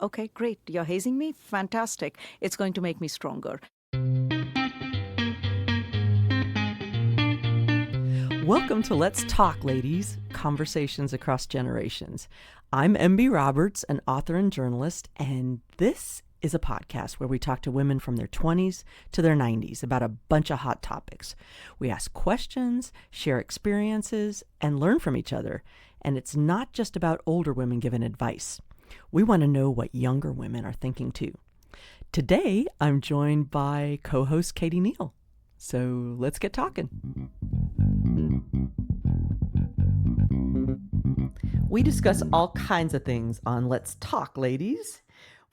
Okay, great. You're hazing me? Fantastic. It's going to make me stronger. Welcome to Let's Talk, ladies, Conversations Across Generations. I'm MB Roberts, an author and journalist, and this is a podcast where we talk to women from their 20s to their 90s about a bunch of hot topics. We ask questions, share experiences, and learn from each other. And it's not just about older women giving advice. We want to know what younger women are thinking too. Today, I'm joined by co-host Katie Neal. So let's get talking. We discuss all kinds of things on Let's Talk, ladies.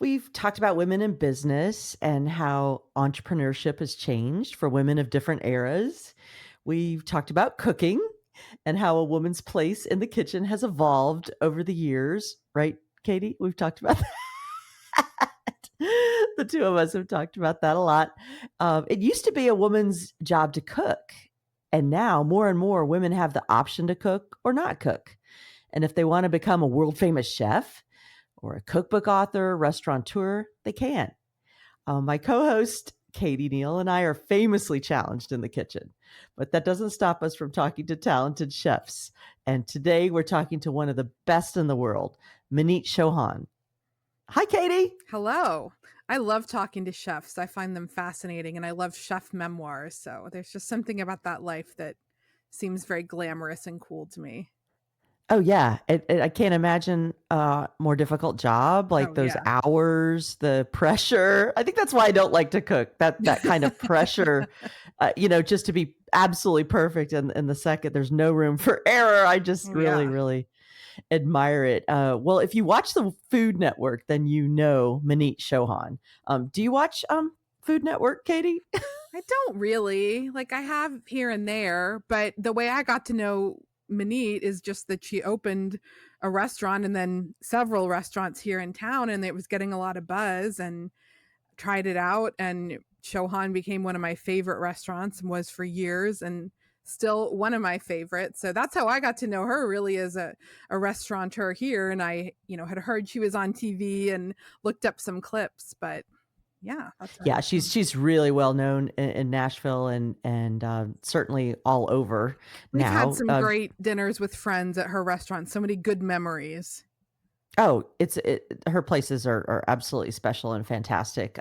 We've talked about women in business and how entrepreneurship has changed for women of different eras. We've talked about cooking and how a woman's place in the kitchen has evolved over the years. Right, Katie? We've talked about that. The two of us have talked about that a lot. It used to be a woman's job to cook. And now more and more women have the option to cook or not cook. And if they want to become a world famous chef or a cookbook author, restaurateur, they can. My co-host, Katie Neal, and I are famously challenged in the kitchen, but that doesn't stop us from talking to talented chefs. And today we're talking to one of the best in the world, Maneet Chauhan. Hi, Katie. Hello. I love talking to chefs. I find them fascinating, and I love chef memoirs. So there's just something about that life that seems very glamorous and cool to me. Oh, yeah. I can't imagine a more difficult job, like those hours, the pressure. I think that's why I don't like to cook, that kind of pressure, just to be absolutely perfect in the second. There's no room for error. I just really admire it. Well, if you watch the Food Network, then you know Maneet Chauhan. Do you watch Food Network, Katie? I don't really. Like, I have here and there, but the way I got to know Maneet is just that she opened a restaurant and then several restaurants here in town, and it was getting a lot of buzz, and tried it out, and Chauhan became one of my favorite restaurants and was for years, and still one of my favorites. So that's how I got to know her, really, as a restaurateur here. And I, had heard she was on TV and looked up some clips, but yeah. Yeah, she's really well known in Nashville and certainly all over We've now. had some great dinners with friends at her restaurant. So many good memories. Oh, her places are absolutely special and fantastic.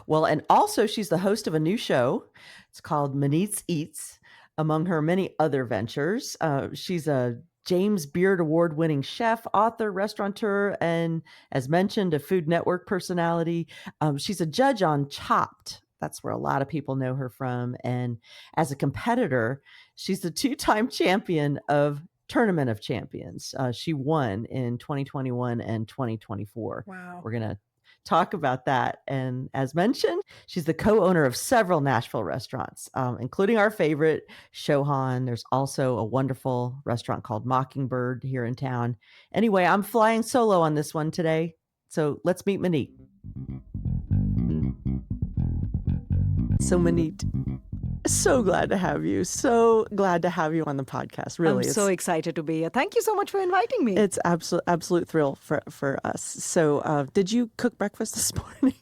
Well, and also she's the host of a new show. It's called Maneet's Eats, among her many other ventures. She's a James Beard Award-winning chef, author, restaurateur, and, as mentioned, a Food Network personality. She's a judge on Chopped. That's where a lot of people know her from. And as a competitor, she's the two-time champion of Tournament of Champions. She won in 2021 and 2024. Wow. We're going to talk about that. And as mentioned, she's the co-owner of several Nashville restaurants, including our favorite, Chauhan. There's also a wonderful restaurant called Mockingbird here in town. Anyway, I'm flying solo on this one today. So let's meet Maneet. So Maneet, so glad to have you. So glad to have you on the podcast. Really, I'm so excited to be here. Thank you so much for inviting me. It's absolute thrill for us. So, did you cook breakfast this morning?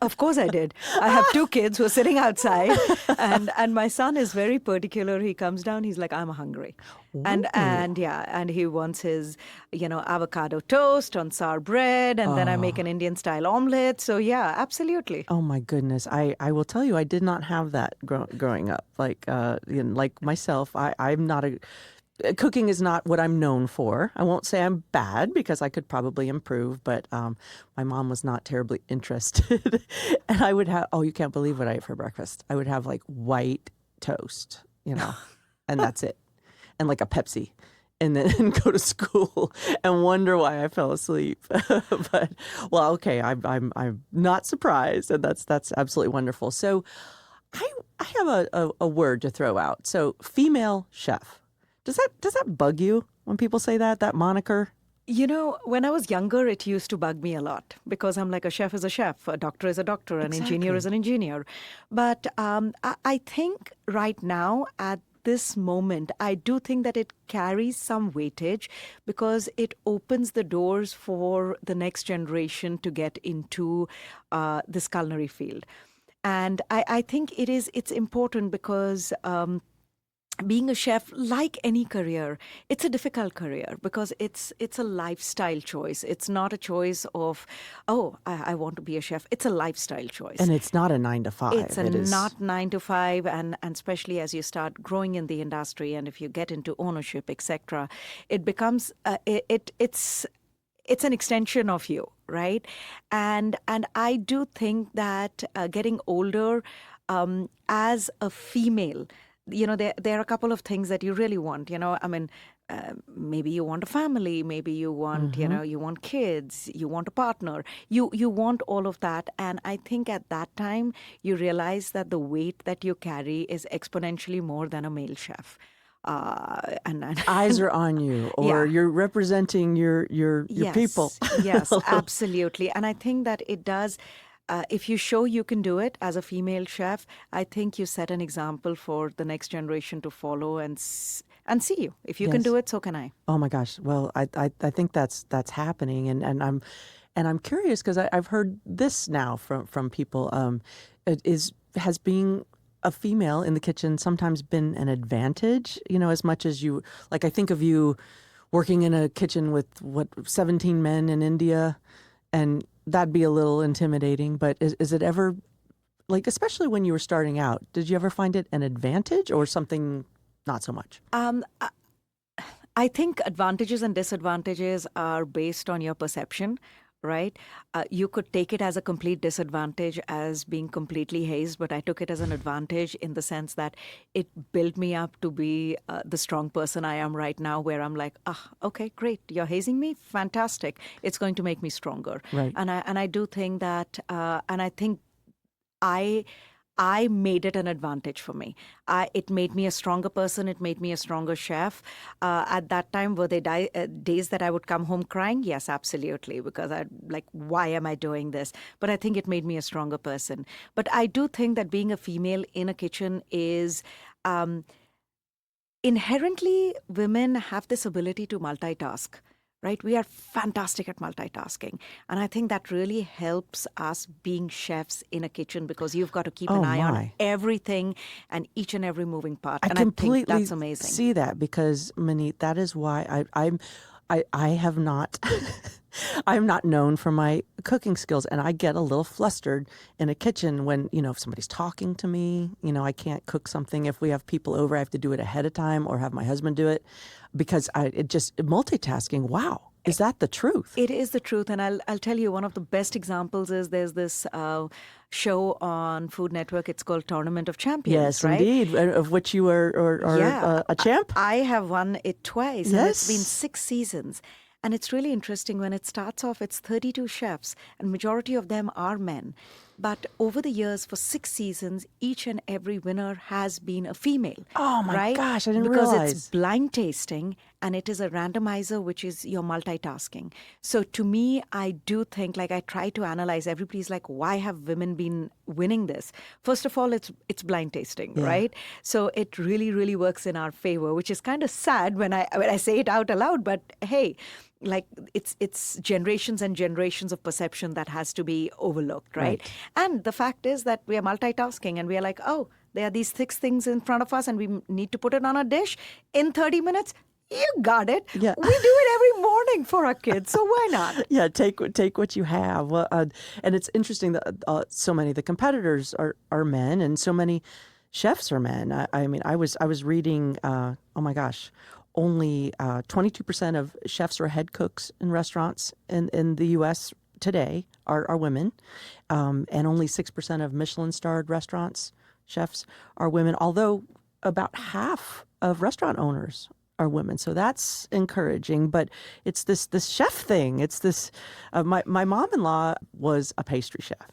Of course I did. I have two kids who are sitting outside, and my son is very particular. He comes down, he's like, I'm hungry. And he wants his, avocado toast on sour bread, and then I make an Indian style omelet. So yeah, absolutely. Oh my goodness. I will tell you, I did not have that growing up. Like, like myself, I'm not cooking is not what I'm known for. I won't say I'm bad because I could probably improve, but my mom was not terribly interested. And I would have, you can't believe what I ate for breakfast. I would have like white toast, and that's it. And like a Pepsi, and then go to school and wonder why I fell asleep. But well, okay, I'm not surprised, and that's absolutely wonderful. So I have a word to throw out. So female chef. Does that bug you when people say that moniker? When I was younger, it used to bug me a lot because I'm like, a chef is a chef, a doctor is a doctor, an engineer is an engineer. But I think right now, at this moment, I do think that it carries some weightage because it opens the doors for the next generation to get into this culinary field. And I think it's important because being a chef, like any career, it's a difficult career because it's a lifestyle choice. It's not a choice of, oh, I want to be a chef. It's a lifestyle choice. And it's not a 9 to 5. It's not 9 to 5, and especially as you start growing in the industry, and if you get into ownership, etc., it becomes it's an extension of you, right? And I do think that getting older as a female, there are a couple of things that you really want. I mean, maybe you want a family, maybe you want, you want kids, you want a partner, you want all of that. And I think at that time you realize that the weight that you carry is exponentially more than a male chef. And eyes are on you, or you're representing your yes, people. Yes, absolutely. And I think that it does. If you show you can do it as a female chef, I think you set an example for the next generation to follow and see you. If you can do it, so can I. Oh my gosh! Well, I think that's happening, and I'm curious because I've heard this now from people. Has being a female in the kitchen sometimes been an advantage? As much as you like, I think of you working in a kitchen with 17 men in India, and that'd be a little intimidating, but is it ever, like, especially when you were starting out, did you ever find it an advantage or something not so much? I think advantages and disadvantages are based on your perception, right? You could take it as a complete disadvantage as being completely hazed, but I took it as an advantage in the sense that it built me up to be the strong person I am right now, where I'm like, okay, great, you're hazing me, fantastic. It's going to make me stronger. Right. And I do think that, and I think I made it an advantage for me. It made me a stronger person. It made me a stronger chef. At that time, were there days that I would come home crying? Yes, absolutely, because I'd like, why am I doing this? But I think it made me a stronger person. But I do think that being a female in a kitchen is inherently, women have this ability to multitask. Right? We are fantastic at multitasking. And I think that really helps us being chefs in a kitchen because you've got to keep an eye on everything and each and every moving part. And I think that's amazing. See that because, Maneet, that is why I have not, I'm not known for my cooking skills. And I get a little flustered in a kitchen when, if somebody's talking to me, I can't cook something. If we have people over, I have to do it ahead of time or have my husband do it. Because multitasking, wow, is that the truth? It is the truth. And I'll tell you, one of the best examples is there's this show on Food Network. It's called Tournament of Champions, yes, right? Indeed, of which you are a champ. I have won it twice, yes. And it's been 6 seasons. And it's really interesting. When it starts off, it's 32 chefs, and majority of them are men. But over the years, for 6 seasons, each and every winner has been a female. Oh my gosh, I didn't realize. Because it's blind tasting, and it is a randomizer, which is your multitasking. So to me, I do think, like, I try to analyze. Everybody's like, why have women been winning this? First of all, it's blind tasting, right? So it really, really works in our favor, which is kind of sad when I say it out aloud. But hey, like, it's generations and generations of perception that has to be overlooked, right? And the fact is that we are multitasking and we are like, oh, there are these 6 things in front of us and we need to put it on a dish in 30 minutes. You got it. Yeah. We do it every morning for our kids, so why not? Yeah, take what you have. Well, and it's interesting that so many of the competitors are men and so many chefs are men. I mean, I was reading, oh my gosh, only 22% of chefs or head cooks in restaurants in the U.S. today are women, and only 6% of Michelin-starred restaurants chefs are women, although about half of restaurant owners are women. So that's encouraging. But it's this chef thing. It's this, my mom-in-law was a pastry chef,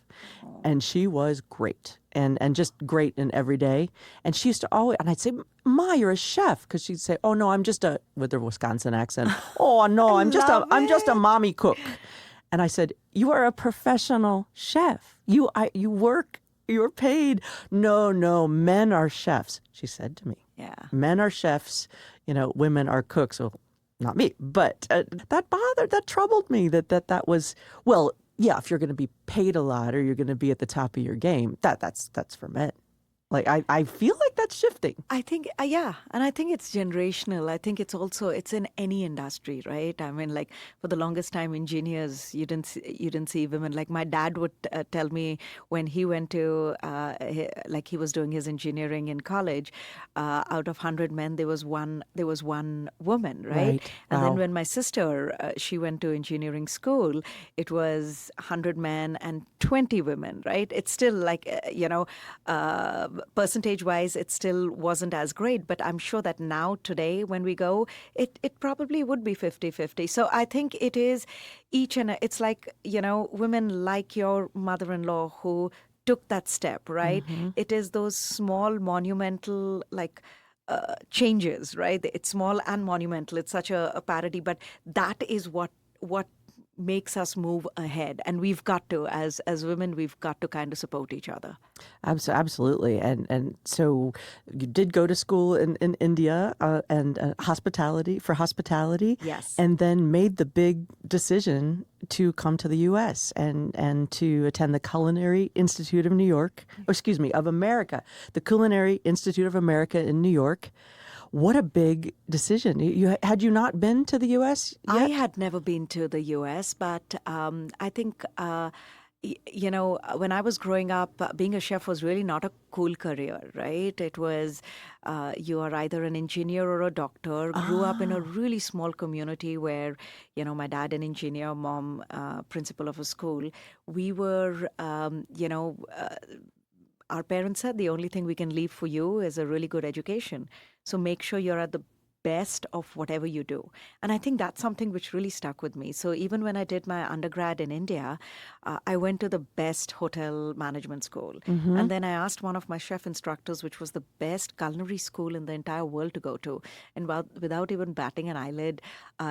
and she was great. And just great in every day. And she used to always, and I'd say, Ma, you're a chef. Because she'd say, oh, no, I'm just with her Wisconsin accent. Oh, no, I'm just a mommy cook. And I said, you are a professional chef. You work, you're paid. No, men are chefs, she said to me. Yeah. Men are chefs, women are cooks. Well, not me, but that troubled me that was, well, yeah, if you're going to be paid a lot or you're going to be at the top of your game, that's for men. Like, I feel like that's shifting. I think, yeah, and I think it's generational. I think it's in any industry, right? I mean, like for the longest time, engineers, you didn't see women. Like my dad would tell me when he went to, like he was doing his engineering in college, out of 100 men, there was one woman, right? Right. And then Wow. when my sister, she went to engineering school, it was 100 men and 20 women, right? It's still like, percentage wise, it still wasn't as great. But I'm sure that now, today, when we go, it probably would be 50-50. So I think it is it's like, women like your mother-in-law who took that step, right? Mm-hmm. It is those small, monumental, like, changes, right? It's small and monumental. It's such a parody, but that is what makes us move ahead. And we've got to, as women, we've got to kind of support each other. Absolutely. And so you did go to school in India and hospitality, Yes. and then made the big decision to come to the U.S. and to attend the Culinary Institute of New York, or excuse me, of America, the Culinary Institute of America in New York. What a big decision. Had you not been to the U.S. yet? I had never been to the U.S., but I think, when I was growing up, being a chef was really not a cool career, right? It was, you are either an engineer or a doctor. Grew up in a really small community where, my dad an engineer, mom principal of a school. We were, our parents said the only thing we can leave for you is a really good education. So make sure you're at the best of whatever you do. And I think that's something which really stuck with me. So even when I did my undergrad in India, I went to the best hotel management school. Mm-hmm. And then I asked one of my chef instructors, which was the best culinary school in the entire world to go to. And without even batting an eyelid,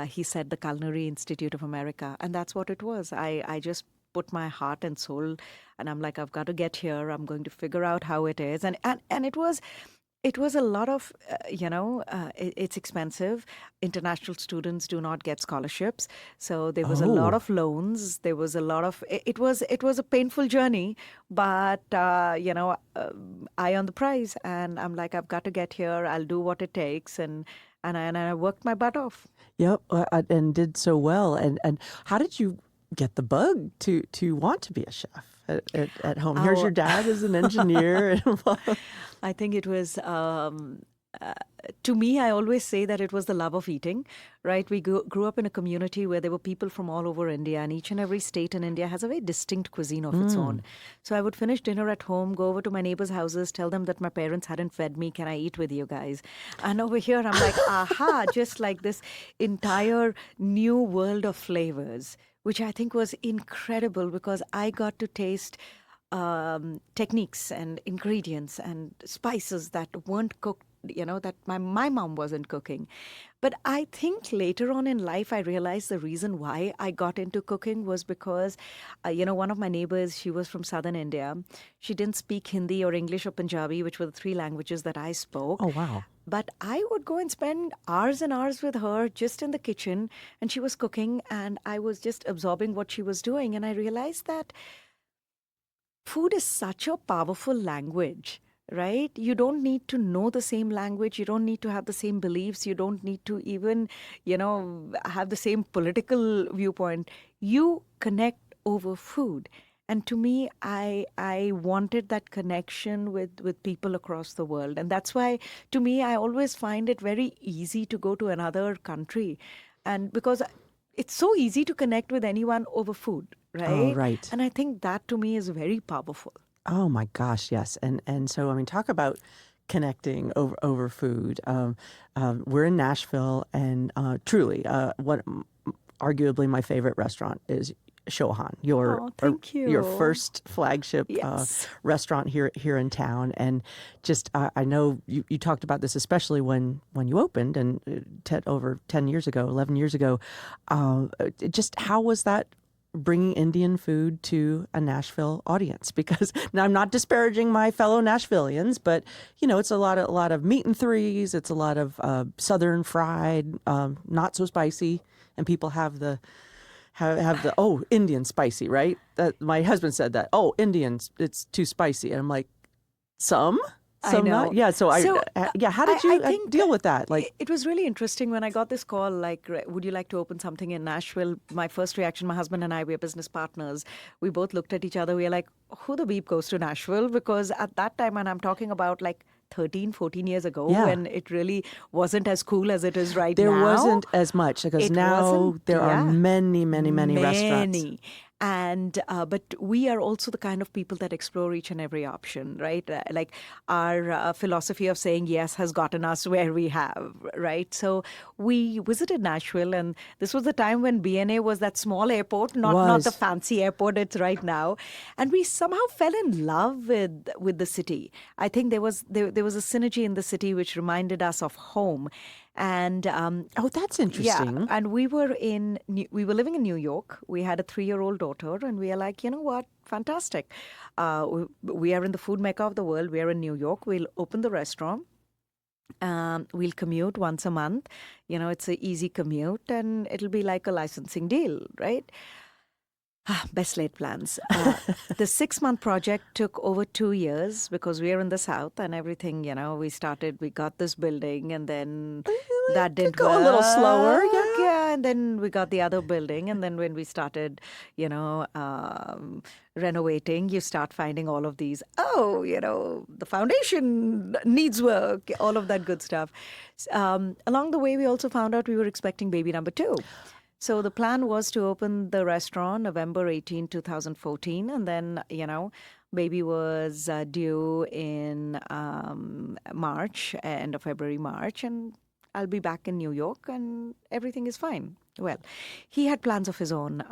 he said the Culinary Institute of America. And that's what it was. I just put my heart and soul, and I'm like, I've got to get here. I'm going to figure out how it is. And it was a lot of, it's expensive. International students do not get scholarships. So there was a lot of loans. There was a lot of, it was a painful journey, but, eye on the prize. And I'm like, I've got to get here. I'll do what it takes. And I worked my butt off. Yep, and did so well. And how did you get the bug to want to be a chef at home? Here's your dad as an engineer. I think it was, to me, I always say that it was the love of eating, right? We grew up in a community where there were people from all over India, and each and every state in India has a very distinct cuisine of its own. So I would finish dinner at home, go over to my neighbors' houses, tell them that my parents hadn't fed me. Can I eat with you guys? And over here, I'm like, aha, just like this entire new world of flavors, which I think was incredible because I got to taste techniques and ingredients and spices that weren't cooked, that my mom wasn't cooking. But I think later on in life, I realized the reason why I got into cooking was because, one of my neighbors, she was from southern India. She didn't speak Hindi or English or Punjabi, which were the three languages that I spoke. Oh, wow. But I would go and spend hours and hours with her just in the kitchen, and she was cooking, and I was just absorbing what she was doing. And I realized that food is such a powerful language, right? You don't need to know the same language. You don't need to have the same beliefs. You don't need to even, have the same political viewpoint. You connect over food. And to me, I wanted that connection with people across the world. And that's why, to me, I always find it very easy to go to another country. And because it's so easy to connect with anyone over food, right? Oh, right. And I think that, to me, is very powerful. Oh my gosh, yes. And so, I mean, talk about connecting over food. We're in Nashville, and truly, what arguably my favorite restaurant is Chauhan, thank you. your first flagship Yes. restaurant here in town. And just I know you talked about this, especially when you opened, and over 10 years ago, 11 years ago. Just how was that bringing Indian food to a Nashville audience, because now I'm not disparaging my fellow Nashvillians, but it's a lot of meat and threes. It's a lot of Southern fried, not so spicy, and people have the Indian spicy, right? My husband said that. Oh, Indians, it's too spicy, and I'm like, some I know. not. Yeah. So how did you think deal with that? Like, it was really interesting when I got this call, like, would you like to open something in Nashville? My first reaction, my husband and I, we are business partners. We both looked at each other. We were like, who the beep goes to Nashville? Because at that time, and I'm talking about like 13, 14 years ago, when it really wasn't as cool as it is right now. There wasn't as much, because now there are many restaurants. And but we are also the kind of people that explore each and every option, right? Like our philosophy of saying yes has gotten us where we have, right? So we visited Nashville, and this was the time when BNA was that small airport, not the fancy airport it's right now, and we somehow fell in love with the city. I think there was a synergy in the city which reminded us of home. And that's interesting. Yeah, and we were living in New York. We had a 3-year-old daughter, and we are like, you know what? Fantastic. We are in the food mecca of the world. We are in New York. We'll open the restaurant. We'll commute once a month. It's an easy commute, and it'll be like a licensing deal, right? Best laid plans. The 6-month project took over 2 years because we are in the South and everything, we got this building, and then that didn't go work. A little slower. Yeah. And then we got the other building. And then when we started, renovating, you start finding all of these, the foundation needs work, all of that good stuff. Along the way, we also found out we were expecting baby number 2. So the plan was to open the restaurant November 18, 2014. And then, baby was due in March, end of February, March. And I'll be back in New York and everything is fine. Well, he had plans of his own.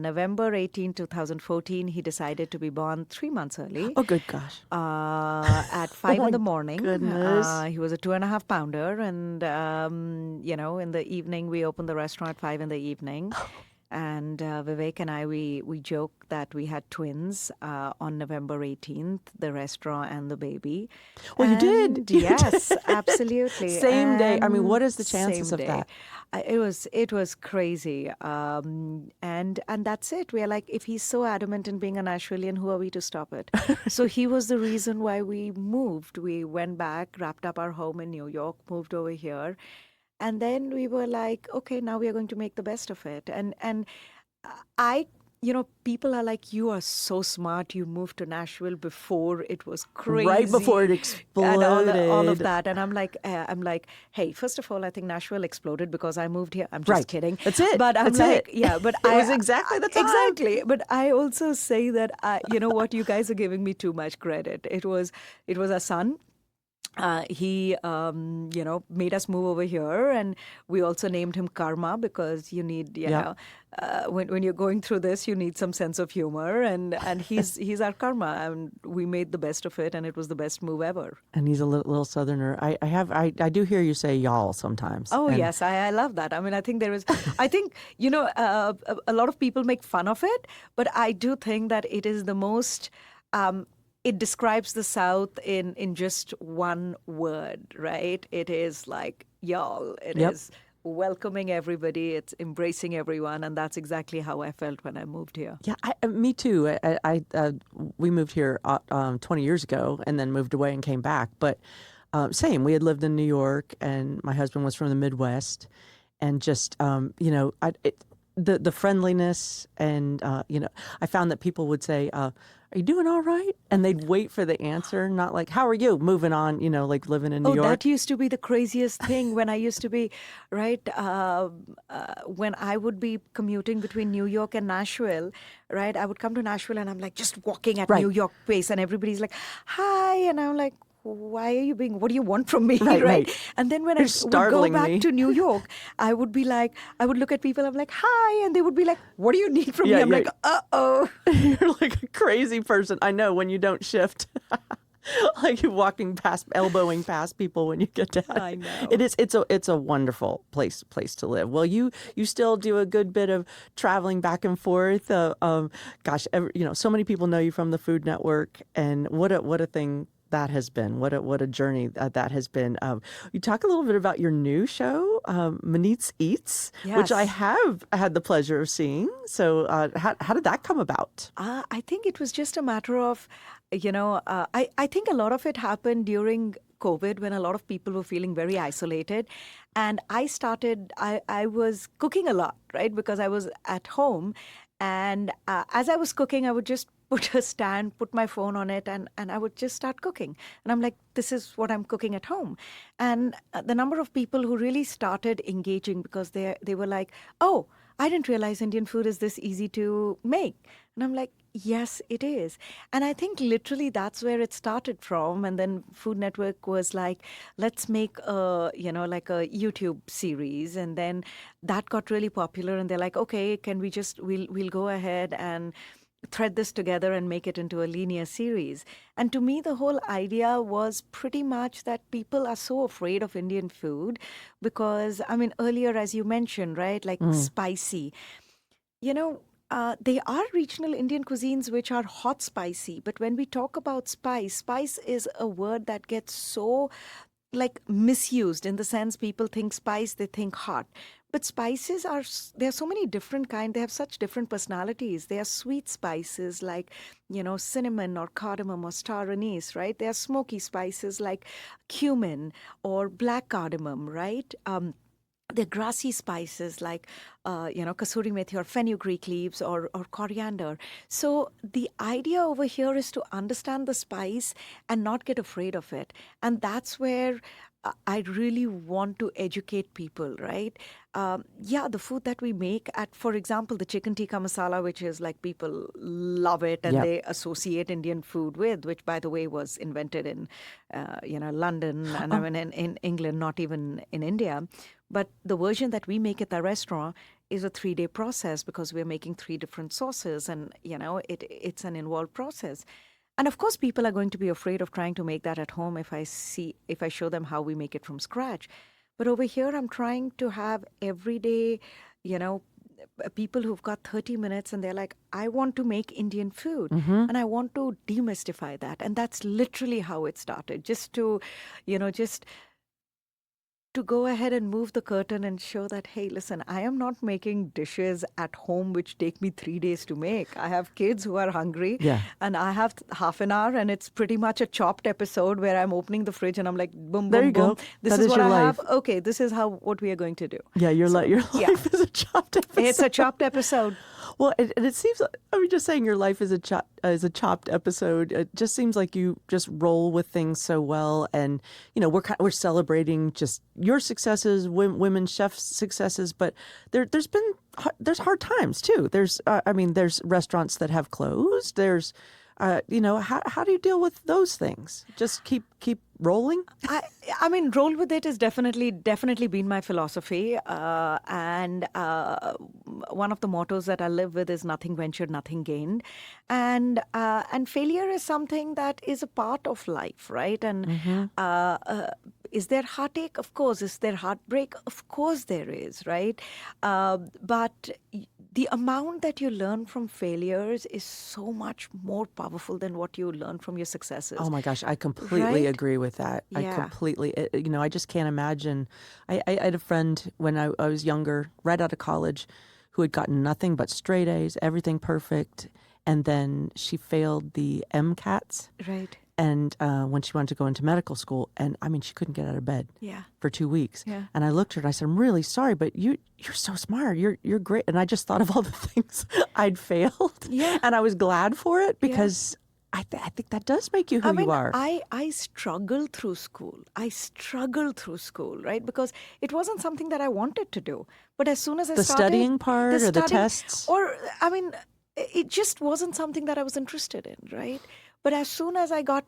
November 18, 2014, he decided to be born 3 months early. Oh, good gosh. At 5 in the morning. Goodness. He was a 2.5 pounder. And, in the evening, we opened the restaurant at 5 in the evening. And Vivek and I, we joked that we had twins on November 18th, the restaurant and the baby. Well, you did. Yes, absolutely. Same day. I mean, what is the chances of that? It was crazy. And that's it. We're like, if he's so adamant in being a Nashvilleian, who are we to stop it? So he was the reason why we moved. We went back, wrapped up our home in New York, moved over here. And then we were like, okay, now we are going to make the best of it. And I, people are like, you are so smart. You moved to Nashville before it was crazy. Right before it exploded. And all of that. And I'm like, hey, first of all, I think Nashville exploded because I moved here. I'm just kidding. That's it. But I'm yeah, but it was exactly the time. Exactly. But I also say that, you know what, you guys are giving me too much credit. It was our son. He, made us move over here, and we also named him Karma because you need, when you're going through this, you need some sense of humor, and he's our Karma, and we made the best of it, and it was the best move ever. And he's a little Southerner. I do hear you say y'all sometimes. Oh, yes, I love that. I mean, I think a lot of people make fun of it, but I do think that it is the most. It describes the South in just one word, right? It is like y'all. It is welcoming everybody. It's embracing everyone, and that's exactly how I felt when I moved here. Yeah, me too. We moved here 20 years ago, and then moved away and came back. But same, we had lived in New York, and my husband was from the Midwest, and just the friendliness, and I found that people would say, are you doing all right? And they'd wait for the answer, not like, how are you? Moving on, like living in New York. That used to be the craziest thing when I used to be, right? When I would be commuting between New York and Nashville, right? I would come to Nashville and I'm like just walking at New York pace, and everybody's like, hi. And I'm like, why are you what do you want from me? Right. And then when I would go back to New York, I would be like, I would look at people, I'm like, hi. And they would be like, what do you need from me? I'm like, uh-oh. You're like a crazy person. I know, when you don't shift. Like you're walking past, elbowing past people when you get down. I know. It's a wonderful place to live. Well, you still do a good bit of traveling back and forth. Gosh, so many people know you from the Food Network, and what a thing that has been. What a journey that has been. You talk a little bit about your new show, Maneet's Eats, which I Yes. have had the pleasure of seeing. So how did that come about? I think it was just a matter of, I think a lot of it happened during COVID when a lot of people were feeling very isolated. And I was cooking a lot, right? Because I was at home. And as I was cooking, I would just put a stand, put my phone on it, and I would just start cooking. And I'm like, this is what I'm cooking at home. And the number of people who really started engaging because they were like, oh, I didn't realize Indian food is this easy to make. And I'm like, yes, it is. And I think literally that's where it started from. And then Food Network was like, let's make like a YouTube series. And then that got really popular. And they're like, okay, can we we'll go ahead and thread this together and make it into a linear series. And to me, the whole idea was pretty much that people are so afraid of Indian food because, I mean, earlier, as you mentioned, right, like spicy, they are regional Indian cuisines which are hot spicy. But when we talk about spice is a word that gets so like misused in the sense people think spice, they think hot. But spices there are so many different kinds. They have such different personalities. They are sweet spices like, cinnamon or cardamom or star anise, right? They are smoky spices like cumin or black cardamom, right? They're grassy spices like, kasuri methi or fenugreek leaves or coriander. So the idea over here is to understand the spice and not get afraid of it. And that's where I really want to educate people, right? The food that we make for example, the chicken tikka masala, which is like people love it and they associate Indian food with, which by the way was invented in, London and I mean in England, not even in India. But the version that we make at the restaurant is a 3-day process because we're making 3 different sauces and, it's an involved process. And of course, people are going to be afraid of trying to make that at home if I show them how we make it from scratch. But over here, I'm trying to have everyday, people who've got 30 minutes and they're like, I want to make Indian food and I want to demystify that. And that's literally how it started, just to go ahead and move the curtain and show that, hey, listen, I am not making dishes at home which take me 3 days to make. I have kids who are hungry and I have half an hour and it's pretty much a chopped episode where I'm opening the fridge and I'm like, boom, There boom, you boom. go. This That is is what your I life. have. Okay, this is what we are going to do. Yeah, your life is a chopped episode. It's a chopped episode. Well, and it seems, I mean, just saying your life is a chopped episode. It just seems like you just roll with things so well. And, we're celebrating just your successes, women chefs' successes, but there's hard times too. There's restaurants that have closed. There's, how do you deal with those things? Just keep rolling? I mean, roll with it is definitely been my philosophy. And one of the mottos that I live with is nothing ventured, nothing gained. And failure is something that is a part of life, right? And is there heartache? Of course. Is there heartbreak? Of course there is, right? But the amount that you learn from failures is so much more powerful than what you learn from your successes. Oh my gosh, I completely Right? agree with that. I Yeah. completely, I just can't imagine. I had a friend when I was younger, right out of college, who had gotten nothing but straight A's, everything perfect. And then she failed the MCATs. Right. And when she wanted to go into medical school, and I mean, she couldn't get out of bed Yeah. for 2 weeks. Yeah. And I looked at her and I said, I'm really sorry, but you're so smart. You're great. And I just thought of all the things I'd failed. Yeah. And I was glad for it because I think that does make you who you are. I struggled through school. Right? Because it wasn't something that I wanted to do. But as soon as I The started... studying part or the tests? Or, I mean, it just wasn't something that I was interested in, right? But as soon as I got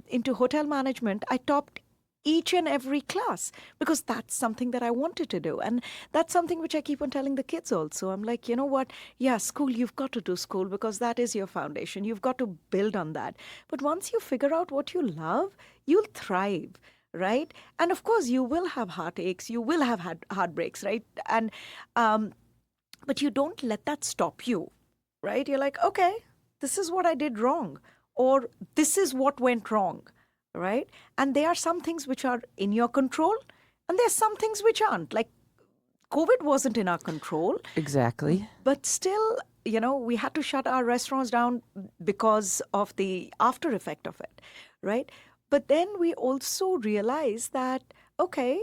into hotel management, I topped each and every class because that's something that I wanted to do. And that's something which I keep on telling the kids also. I'm like, you know what? Yeah, school, you've got to do school because that is your foundation. You've got to build on that. But once you figure out what you love, you'll thrive. Right. And of course, you will have heartaches, you will have heartbreaks. Right. And, but you don't let that stop you. Right. You're like, okay, this is what I did wrong, or this is what went wrong. Right. And there are some things which are in your control, and there's some things which aren't. Like COVID wasn't in our control. Exactly. But still, we had to shut our restaurants down because of the after effect of it. Right. But then we also realized that, okay,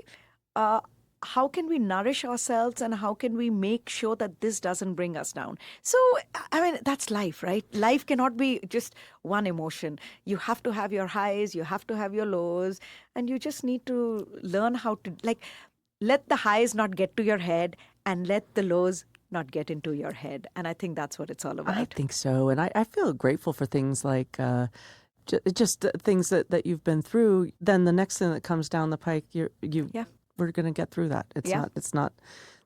how can we nourish ourselves and how can we make sure that this doesn't bring us down? So, I mean, that's life, right? Life cannot be just one emotion. You have to have your highs, you have to have your lows, and you just need to learn how to, let the highs not get to your head and let the lows not get into your head. And I think that's what it's all about. I think so. And I feel grateful for things like just things that you've been through. Then the next thing that comes down the pike, we're going to get through that. It's not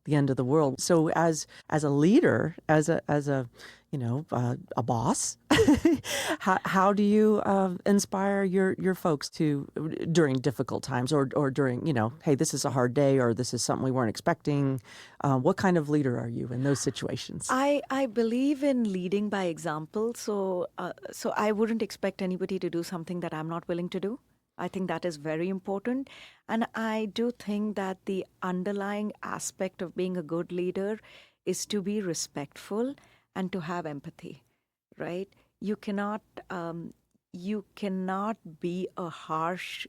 the end of the world. So as a leader, as a a boss, how do you inspire your folks to during difficult times or during, hey, this is a hard day or this is something we weren't expecting? What kind of leader are you in those situations? I believe in leading by example. So I wouldn't expect anybody to do something that I'm not willing to do. I think that is very important. And I do think that the underlying aspect of being a good leader is to be respectful and to have empathy, right? You cannot be a harsh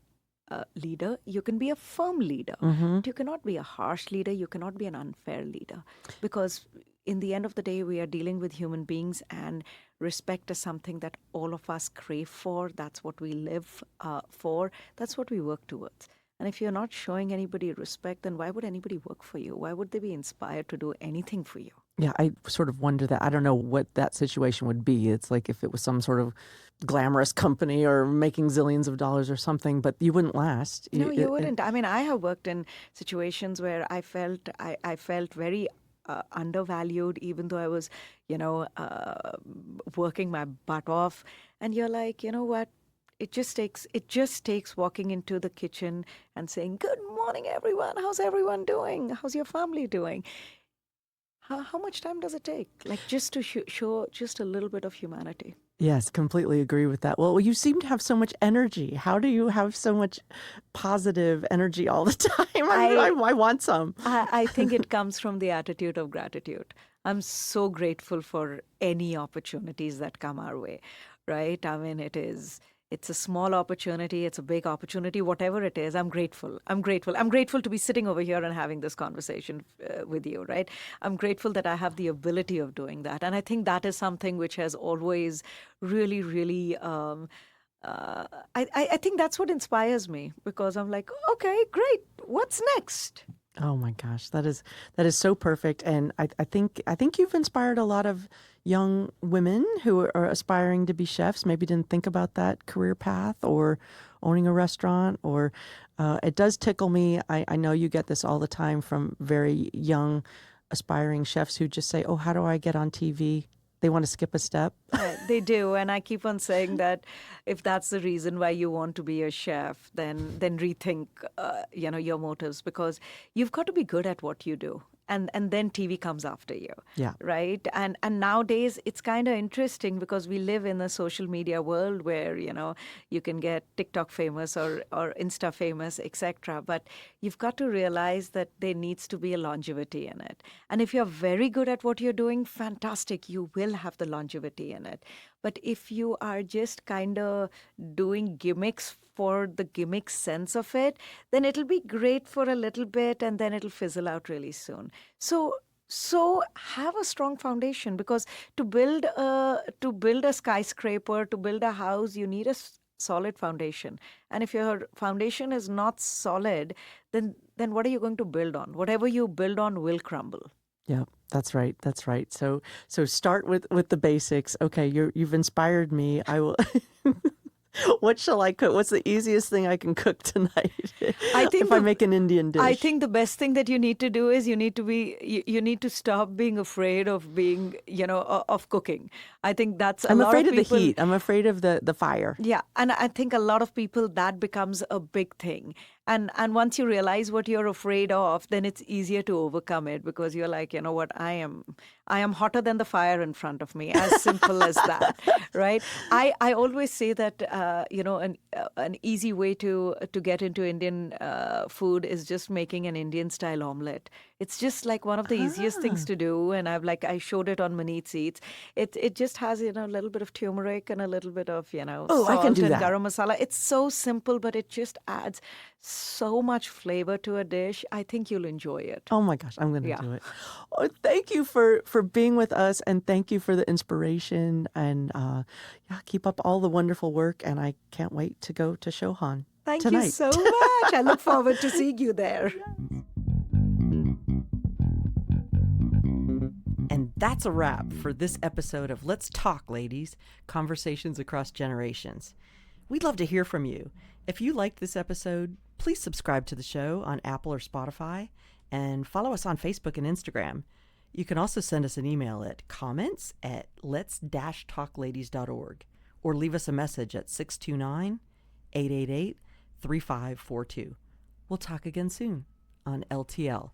leader. You can be a firm leader. But you cannot be a harsh leader. You cannot be an unfair leader. Because in the end of the day, we are dealing with human beings, and respect is something that all of us crave for. That's what we live for. That's what we work towards. And if you're not showing anybody respect, then why would anybody work for you? Why would they be inspired to do anything for you? Yeah, I sort of wonder that. I don't know what that situation would be. It's like if it was some sort of glamorous company or making zillions of dollars or something, but you wouldn't last. No, you wouldn't. I mean, I have worked in situations where I felt very undervalued, even though I was, working my butt off. And you're like, you know what? It just takes walking into the kitchen and saying, "Good morning, everyone. How's everyone doing? How's your family doing?" How much time does it take? Like just to show just a little bit of humanity. Yes, completely agree with that. Well, you seem to have so much energy. How do you have so much positive energy all the time? I want some. I think it comes from the attitude of gratitude. I'm so grateful for any opportunities that come our way, right? I mean, it's a small opportunity, it's a big opportunity, whatever it is, I'm grateful. I'm grateful to be sitting over here and having this conversation with you, right? I'm grateful that I have the ability of doing that. And I think that is something which has always really, really, I think that's what inspires me, because I'm like, okay, great, what's next? Oh my gosh, that is so perfect. And I think you've inspired a lot of young women who are aspiring to be chefs, maybe didn't think about that career path or owning a restaurant, or it does tickle me. I know you get this all the time from very young aspiring chefs who just say, "Oh, how do I get on TV?" They want to skip a step. They do. And I keep on saying that if that's the reason why you want to be a chef, then rethink, your motives, because you've got to be good at what you do. And then TV comes after you. Yeah. Right. And nowadays it's kind of interesting because we live in a social media world where, you can get TikTok famous or Insta famous, etc. But you've got to realize that there needs to be a longevity in it. And if you're very good at what you're doing, fantastic, you will have the longevity in it. But if you are just kind of doing gimmicks for the gimmick sense of it, then it'll be great for a little bit and then it'll fizzle out really soon. So have a strong foundation, because to build a skyscraper, to build a house, you need a solid foundation. And if your foundation is not solid, then what are you going to build on? Whatever you build on will crumble. Yeah, that's right. That's right. So start with the basics. Okay, you've inspired me. I will What shall I cook? What's the easiest thing I can cook tonight? I think if I make an Indian dish. I think the best thing that you need to do is you need to stop being afraid of being, of cooking. I think that's a I'm lot afraid of of the people. heat. I'm afraid of the fire. Yeah, and I think a lot of people that becomes a big thing. And once you realize what you're afraid of, then it's easier to overcome it because you're like, you know what, I am hotter than the fire in front of me. As simple as that, right? I always say that an easy way to get into Indian food is just making an Indian style omelette. It's just like one of the easiest things to do, and I showed it on Maneet's Eats. It just has a little bit of turmeric and a little bit of Oh, I can salt do and that. garam masala. It's so simple, but it just adds so much flavor to a dish. I think you'll enjoy it. Oh my gosh, I'm going to Yeah. do it. Oh, thank you for being with us, and thank you for the inspiration, and keep up all the wonderful work. And I can't wait to go to Chauhan Thank tonight. you so much. I look forward to seeing you there. And that's a wrap for this episode of Let's Talk, Ladies, Conversations Across Generations. We'd love to hear from you. If you liked this episode, please subscribe to the show on Apple or Spotify and follow us on Facebook and Instagram. You can also send us an email at comments@lets-talkladies.org or leave us a message at 629-888-3542. We'll talk again soon on LTL.